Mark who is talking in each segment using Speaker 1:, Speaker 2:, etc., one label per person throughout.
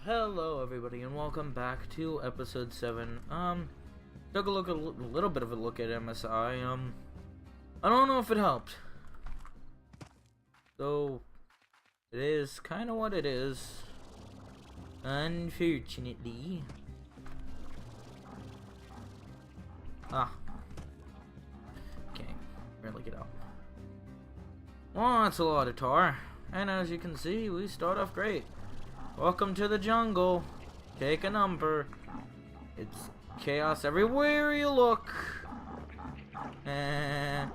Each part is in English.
Speaker 1: Hello everybody and welcome back to episode 7. Took a little bit of a look at MSI. I don't know if it helped. So it is kind of what it is. Unfortunately. Okay, barely get out. Well, that's a lot of tar. And as you can see, we start off great. Welcome to the jungle. Take a number. It's chaos everywhere you look. Get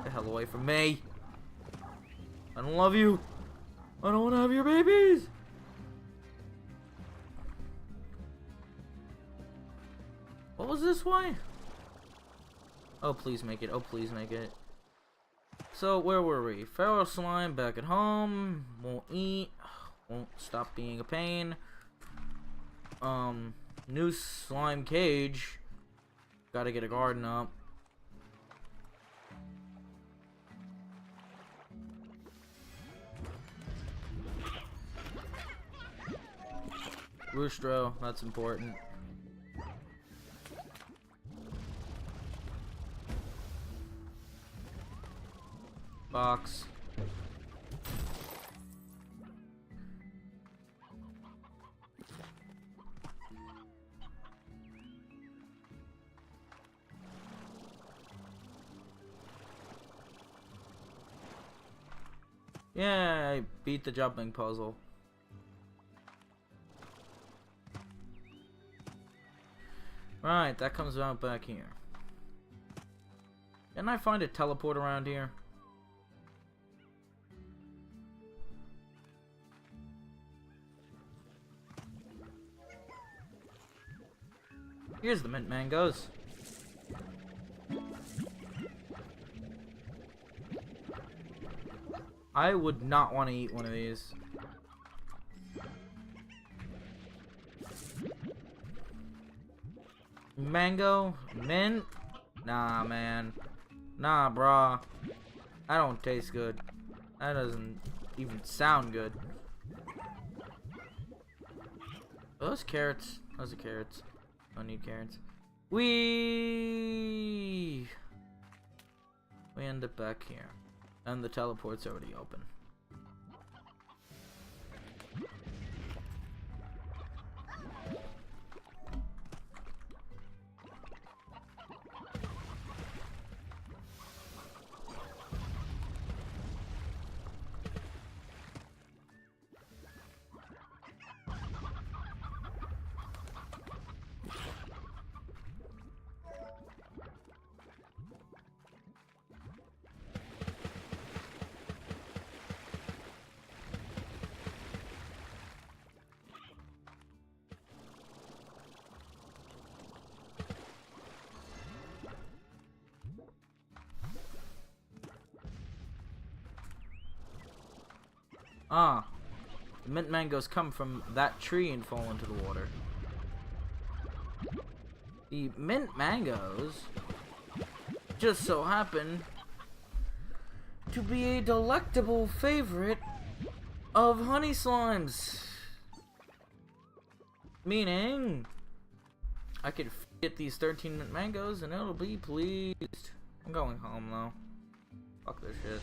Speaker 1: the hell away from me. I don't love you. I don't want to have your babies. What was this way? Oh, please make it. Oh, please make it. So, where were we? Feral slime back at home. Won't eat. Won't stop being a pain. New slime cage. Gotta get a garden up. Roostro, that's important. Box. Yeah, I beat the jumping puzzle. Right, that comes out back here. Can I find a teleport around here? Here's the mint mangoes. I would not want to eat one of these. Mango? Mint? Nah, man. Nah, brah. That don't taste good. That doesn't even sound good. Are those carrots? Those are carrots. Don't need carrots. We end up back here. And the teleport's already open. Ah, the mint mangoes come from that tree and fall into the water. The mint mangoes just so happen to be a delectable favorite of honey slimes. Meaning, I could get these 13 mint mangoes and it'll be pleased. I'm going home though. Fuck this shit.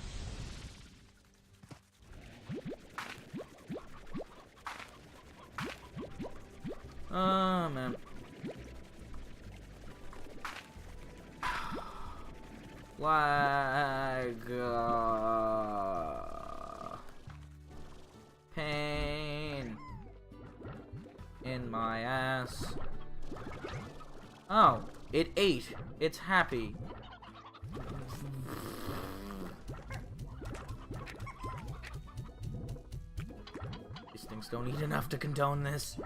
Speaker 1: Oh, man. Lag. Pain. In my ass. Oh, it ate. It's happy. These things don't eat enough to condone this.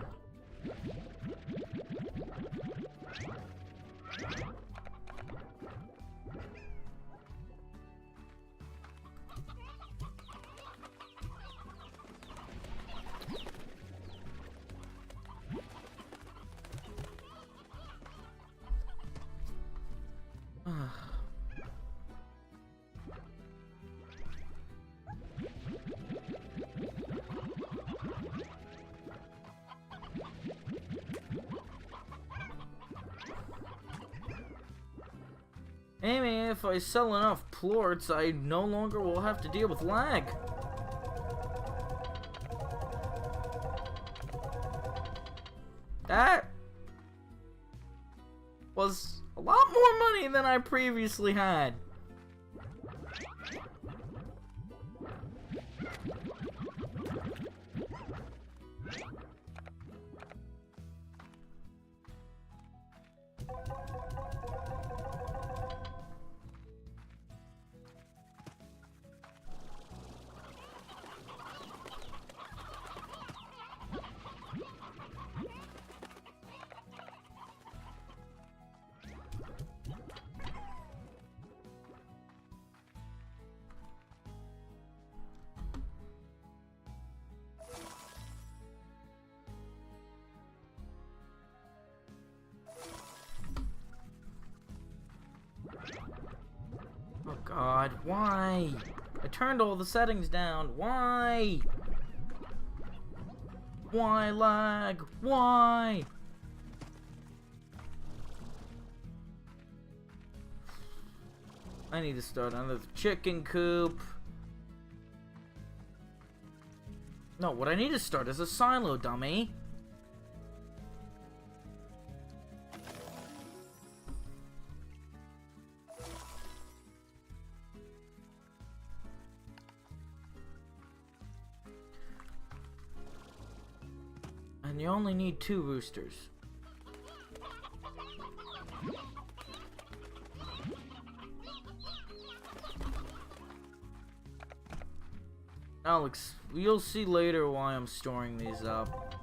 Speaker 1: Amy, if I sell enough plorts, I no longer will have to deal with lag. That was a lot more money than I previously had. Oh God, why? I turned all the settings down. Why? Why lag? Why? I need to start another chicken coop. No, what I need to start is a silo, dummy. And you only need 2 roosters. Alex, you'll see later why I'm storing these up.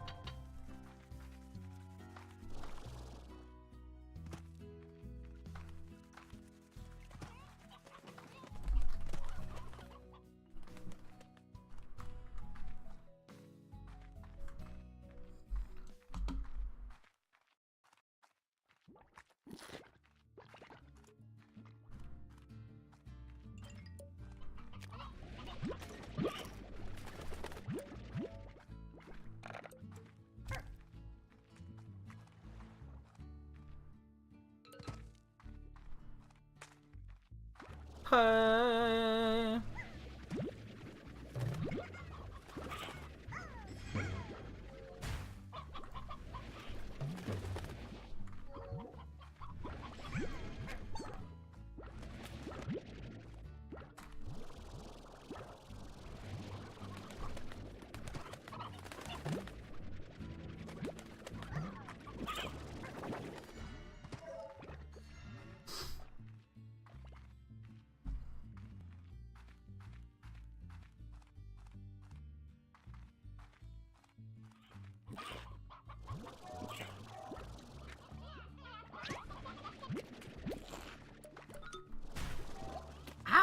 Speaker 1: Hey.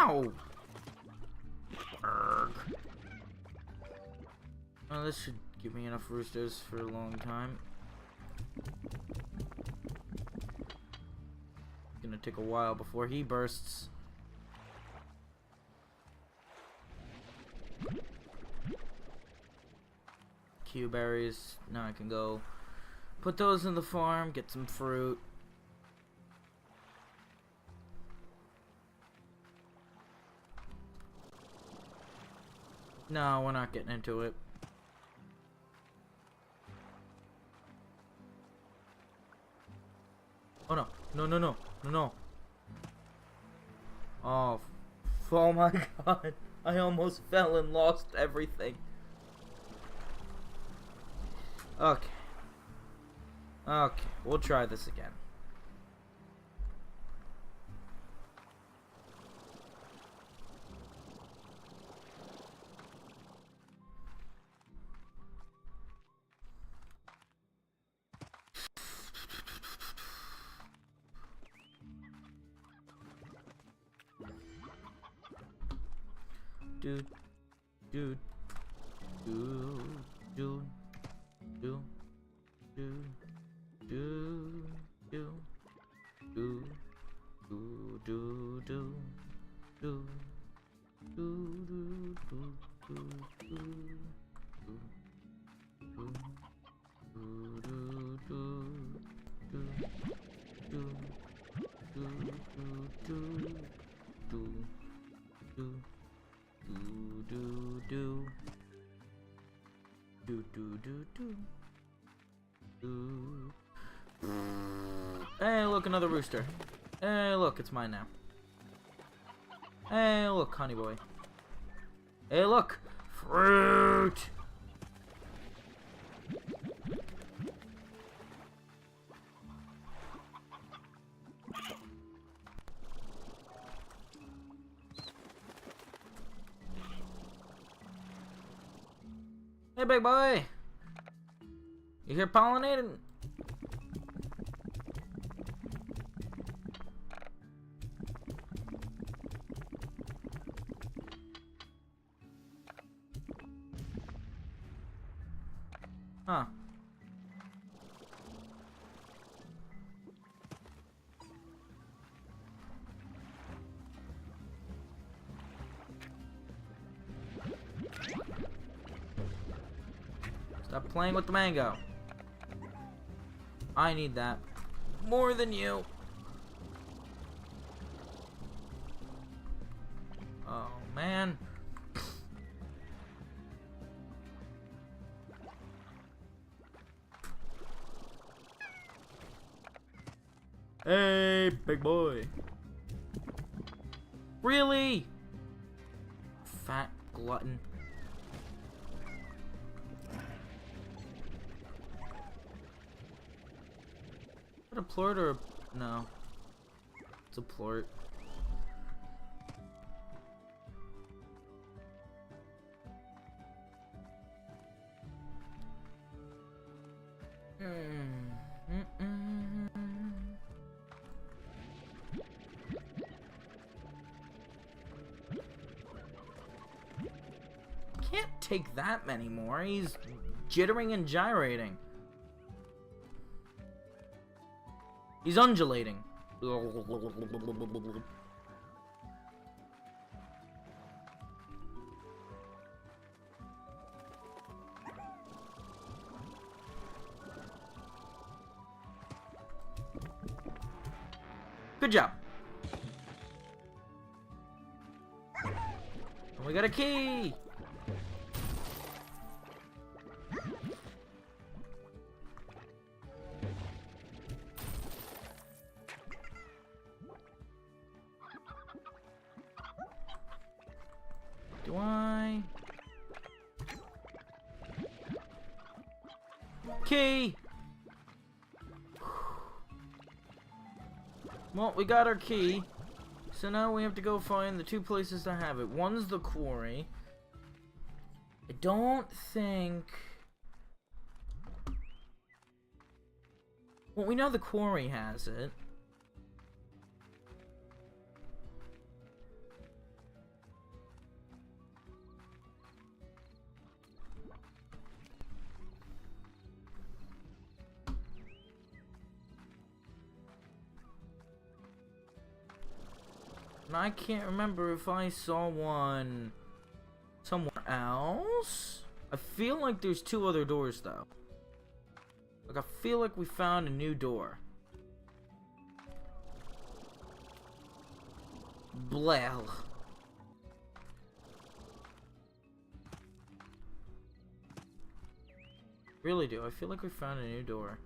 Speaker 1: Ow! Urgh. Well, this should give me enough roosters for a long time. Gonna take a while before he bursts. Q berries. Now I can go put those in the farm, get some fruit. No, we're not getting into it. Oh no. No, no, no. No, no. Oh. Oh my God. I almost fell and lost everything. Okay. Okay. We'll try this again. Dude, dude, dude, dude, dude, dude, dude, dude, dude, dude, dude, dude, dude, do. Do do do do. Do. Hey, look, another rooster. Hey, look, it's mine now. Hey, look, honey boy. Hey, look, fruit. Hey, big boy. You here pollinating? Huh. Stop playing with the mango. I need that more than you. Oh, man. Hey, big boy. Really? Fat glutton. Is that a plort or a... No. It's a plort. Can't take that many more. He's jittering and gyrating. He's undulating. Good job. And we got a key. Do I? Key. Well, we got our key. So now we have to go find the two places to have it. One's the quarry. I don't think... Well, we know the quarry has it. And I can't remember if I saw one somewhere else. I feel like there's two other doors though. Like I feel like we found a new door. Blech. Really do. I feel like we found a new door.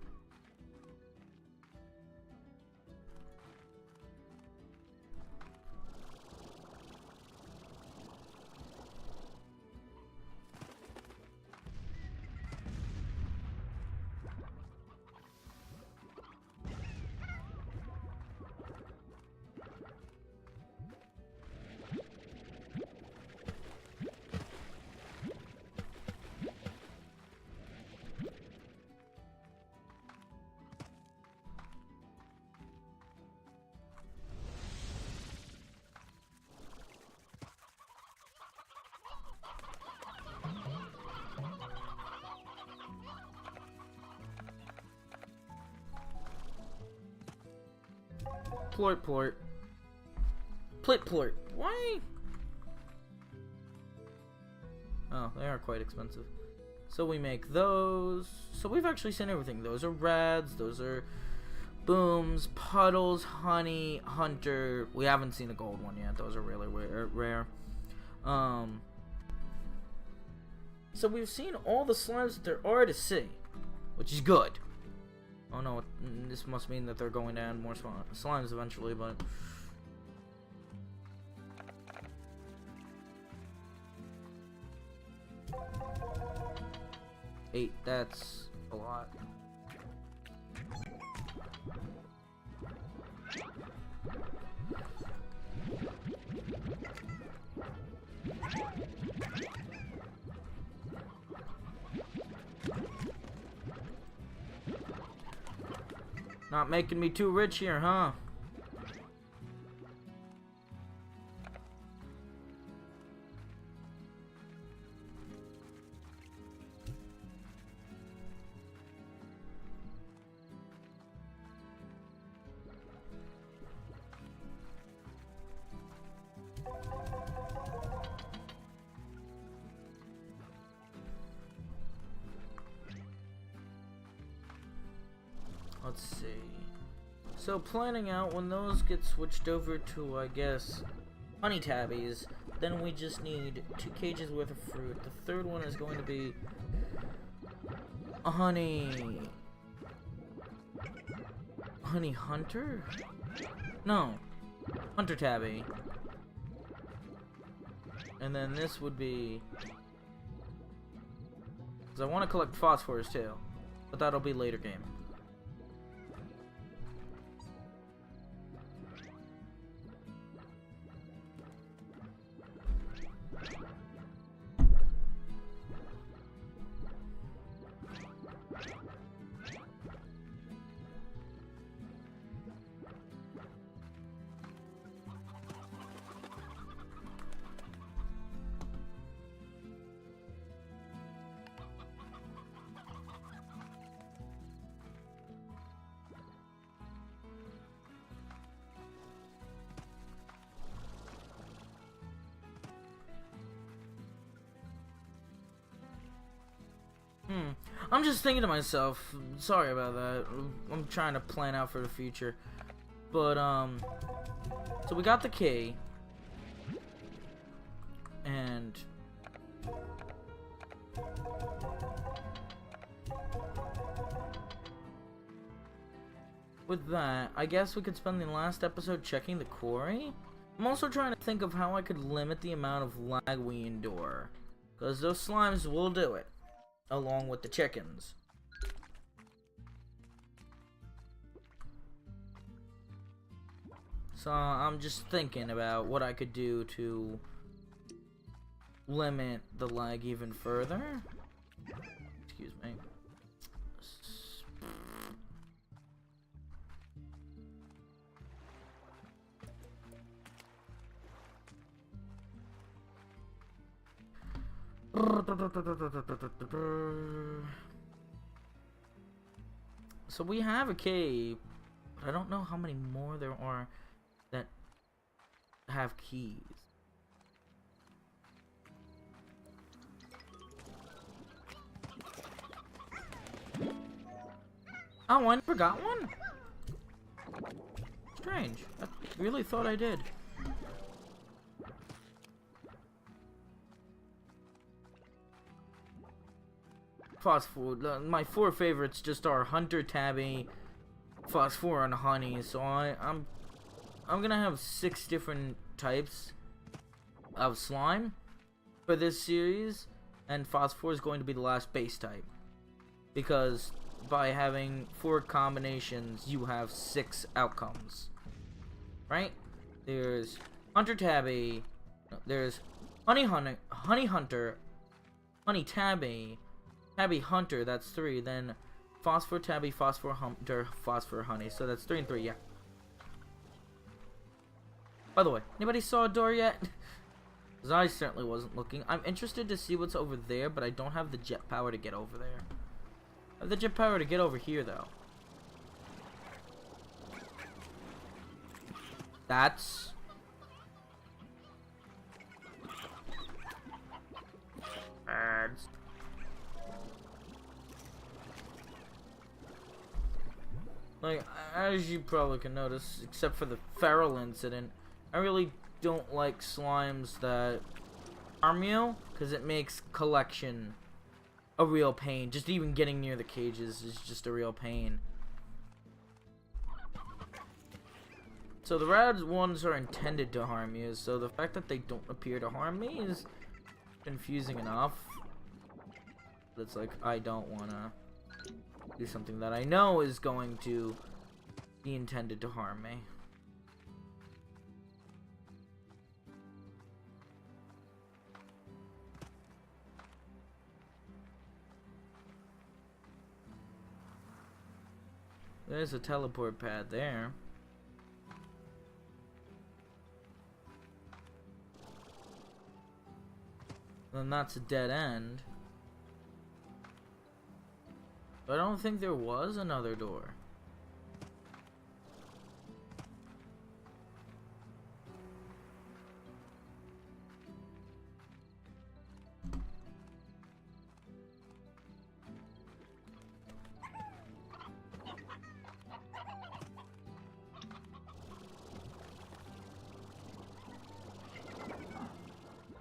Speaker 1: Plort, plort. Plit, plort. Why? Oh, they are quite expensive. So we make those. So we've actually seen everything. Those are rads. Those are booms, puddles, honey, hunter. We haven't seen a gold one yet. Those are really rare. So we've seen all the slimes that there are to see, which is good. Oh no, this must mean that they're going to add more slimes eventually, but... Eight, that's a lot. Not making me too rich here, huh? Let's see. So planning out when those get switched over to, I guess, honey tabbies, then we just need 2 cages worth of fruit. The third one is going to be a honey hunter? No, hunter tabby. And then this would be, because I want to collect phosphorus too, but that'll be later game. I'm just thinking to myself, sorry about that, I'm trying to plan out for the future, but, so we got the key, and, with that, I guess we could spend the last episode checking the quarry. I'm also trying to think of how I could limit the amount of lag we endure, because those slimes will do it. Along with the chickens. So I'm just thinking about what I could do to limit the lag even further. Excuse me. So we have a cave, but I don't know how many more there are that have keys. Oh, I never got one? Strange. I really thought I did. Phosphor. My 4 favorites just are Hunter Tabby, Phosphor, and Honey. So I'm gonna have 6 different types of slime for this series, and Phosphor is going to be the last base type, because by having 4 combinations, you have 6 outcomes. Right? There's Hunter Tabby. No, there's Honey Hunter, Honey Tabby. Tabby Hunter, that's 3. Then Phosphor Tabby, Phosphor Hunter, Phosphor Honey. So that's 3 and 3, yeah. By the way, anybody saw a door yet? Because I certainly wasn't looking. I'm interested to see what's over there, but I don't have the jet power to get over there. I have the jet power to get over here, though. That's... ads. Like, as you probably can notice, except for the feral incident, I really don't like slimes that harm you, because it makes collection a real pain. Just even getting near the cages is just a real pain. So the rad ones are intended to harm you, so the fact that they don't appear to harm me is confusing enough. But it's like, I don't want to do something that I know is going to be intended to harm me. There's a teleport pad there. Then that's a dead end. But I don't think there was another door.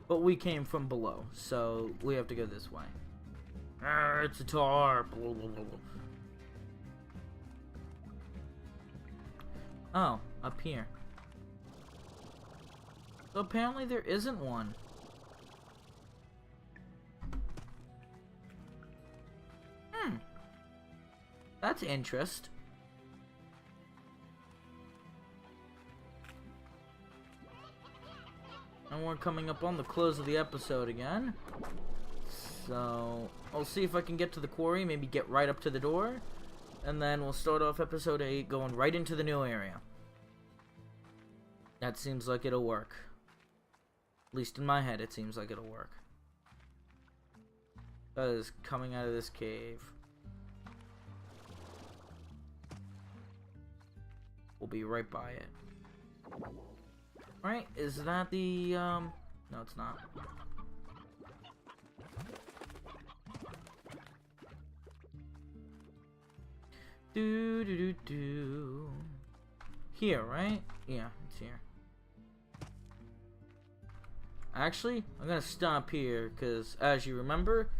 Speaker 1: But we came from below, so we have to go this way. It's a tar. Blah, blah, blah, blah. Oh, up here. So apparently there isn't one. That's interest. And we're coming up on the close of the episode again. So, I'll see if I can get to the quarry, maybe get right up to the door. And then we'll start off episode 8 going right into the new area. That seems like it'll work. At least in my head, it seems like it'll work. That is coming out of this cave. We'll be right by it. Right, is that the, no, it's not. Do. Here, right? Yeah, it's here. Actually, I'm gonna stop here, because, as you remember,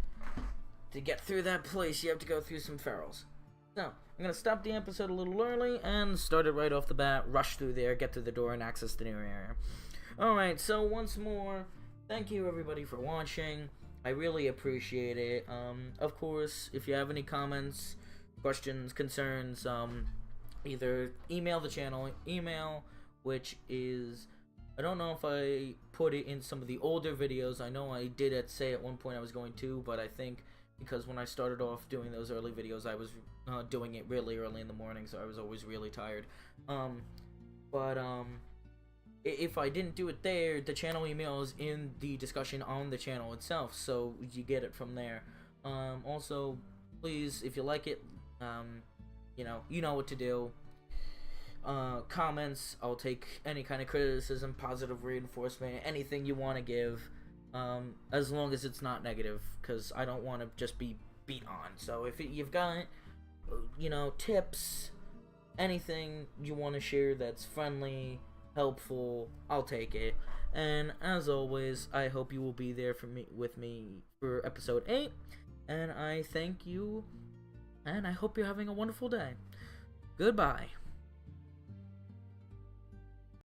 Speaker 1: to get through that place, you have to go through some ferals. So, I'm gonna stop the episode a little early and start it right off the bat, rush through there, get through the door, and access the new area. Alright, so once more, thank you everybody for watching. I really appreciate it. Of course, if you have any comments, questions, concerns, either email the channel, which is, I don't know if I put it in some of the older videos. I know I did say at one point I was going to, but I think because when I started off doing those early videos, I was doing it really early in the morning, so I was always really tired. If I didn't do it there, the channel email is in the discussion on the channel itself, so you get it from there. Also, please, if you like it, you know what to do. Comments, I'll take any kind of criticism, positive reinforcement, anything you want to give, as long as it's not negative, because I don't want to just be beat on. So if you've got, tips, anything you want to share that's friendly, helpful, I'll take it. And as always, I hope you will be there with me for episode 8, and I thank you, and I hope you're having a wonderful day. Goodbye.